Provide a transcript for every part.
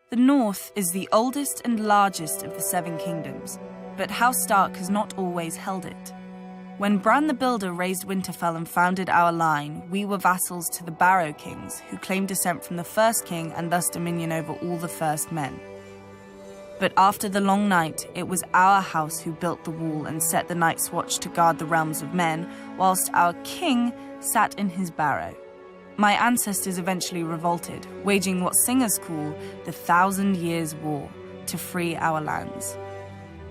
The North is the oldest and largest of the Seven Kingdoms, but House Stark has not always held it. When Bran the Builder raised Winterfell and founded our line, we were vassals to the Barrow Kings, who claimed descent from the First King and thus dominion over all the First Men. But after the Long Night, it was our house who built the wall and set the Night's Watch to guard the realms of men, whilst our king sat in his barrow. My ancestors eventually revolted, waging what singers call the 1,000 Years' War, to free our lands.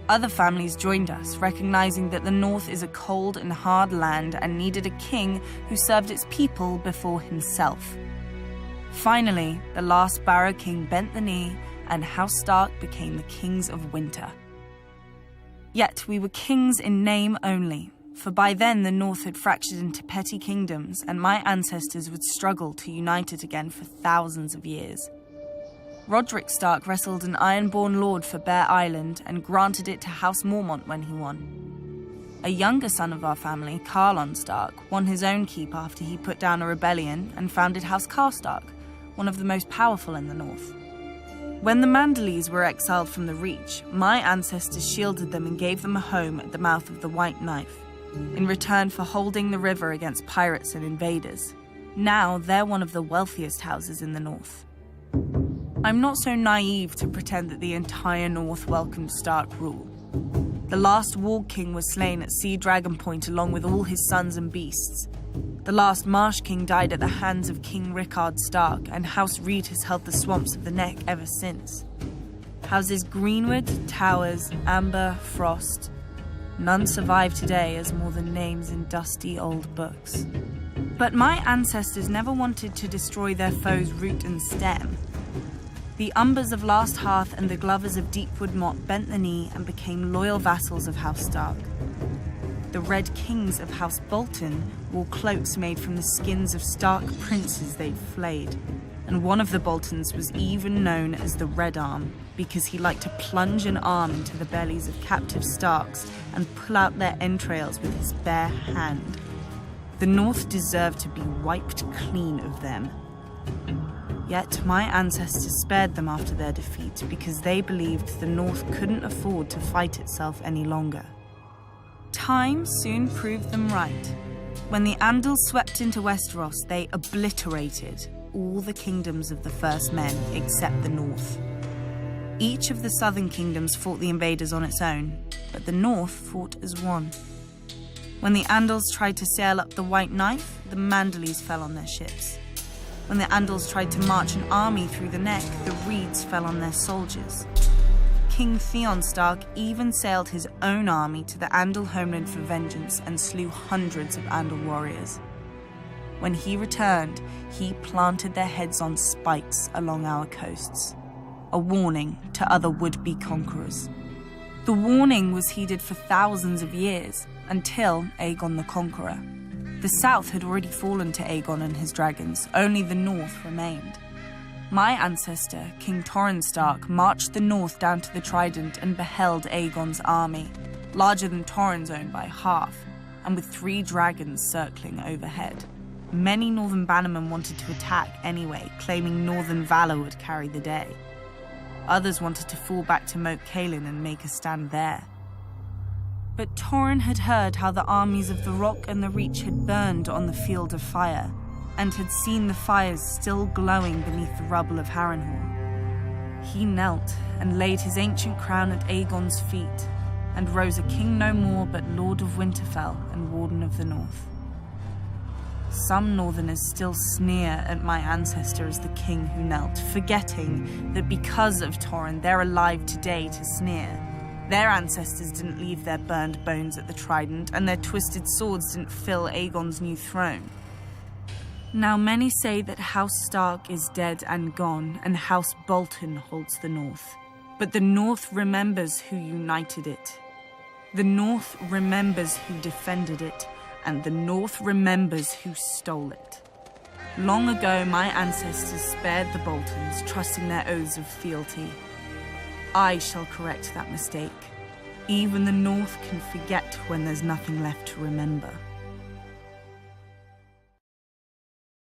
Other families joined us, recognizing that the North is a cold and hard land and needed a king who served its people before himself. Finally, the last Barrow King bent the knee, and House Stark became the Kings of Winter. Yet we were kings in name only, for by then the North had fractured into petty kingdoms, and my ancestors would struggle to unite it again for thousands of years. Roderick Stark wrestled an Ironborn lord for Bear Island and granted it to House Mormont when he won. A younger son of our family, Carlon Stark, won his own keep after he put down a rebellion and founded House Karstark, one of the most powerful in the North. When the Mandalese were exiled from the Reach, my ancestors shielded them and gave them a home at the mouth of the White Knife, in return for holding the river against pirates and invaders. Now they're one of the wealthiest houses in the North. I'm not so naive to pretend that the entire North welcomed Stark rule. The last Warg King was slain at Sea Dragon Point along with all his sons and beasts. The last Marsh King died at the hands of King Rickard Stark, and House Reed has held the swamps of the Neck ever since. Houses Greenwood, Towers, Amber, Frost. None survive today as more than names in dusty old books. But my ancestors never wanted to destroy their foes' root and stem. The Umbers of Last Hearth and the Glovers of Deepwood Motte bent the knee and became loyal vassals of House Stark. The Red Kings of House Bolton wore cloaks made from the skins of Stark princes they'd flayed, and one of the Boltons was even known as the Red Arm because he liked to plunge an arm into the bellies of captive Starks and pull out their entrails with his bare hand. The North deserved to be wiped clean of them. Yet my ancestors spared them after their defeat because they believed the North couldn't afford to fight itself any longer. Time soon proved them right. When the Andals swept into Westeros, they obliterated all the kingdoms of the First Men except the North. Each of the southern kingdoms fought the invaders on its own, but the North fought as one. When the Andals tried to sail up the White Knife, the Mandalese fell on their ships. When the Andals tried to march an army through the Neck, the Reeds fell on their soldiers. King Theon Stark even sailed his own army to the Andal homeland for vengeance and slew hundreds of Andal warriors. When he returned, he planted their heads on spikes along our coasts, a warning to other would-be conquerors. The warning was heeded for thousands of years, until Aegon the Conqueror. The south had already fallen to Aegon and his dragons, only the north remained. My ancestor, King Torrhen Stark, marched the north down to the Trident and beheld Aegon's army, larger than Torrhen's own by half, and with 3 dragons circling overhead. Many northern bannermen wanted to attack anyway, claiming northern valor would carry the day. Others wanted to fall back to Moat Cailin and make a stand there. But Torrhen had heard how the armies of the Rock and the Reach had burned on the field of fire, and had seen the fires still glowing beneath the rubble of Harrenhal. He knelt and laid his ancient crown at Aegon's feet, and rose a king no more but Lord of Winterfell and Warden of the North. Some northerners still sneer at my ancestor as the king who knelt, forgetting that because of Torrhen they're alive today to sneer. Their ancestors didn't leave their burned bones at the Trident, and their twisted swords didn't fill Aegon's new throne. Now many say that House Stark is dead and gone, and House Bolton holds the North. But the North remembers who united it. The North remembers who defended it, and the North remembers who stole it. Long ago, my ancestors spared the Boltons, trusting their oaths of fealty. I shall correct that mistake. Even the North can forget when there's nothing left to remember.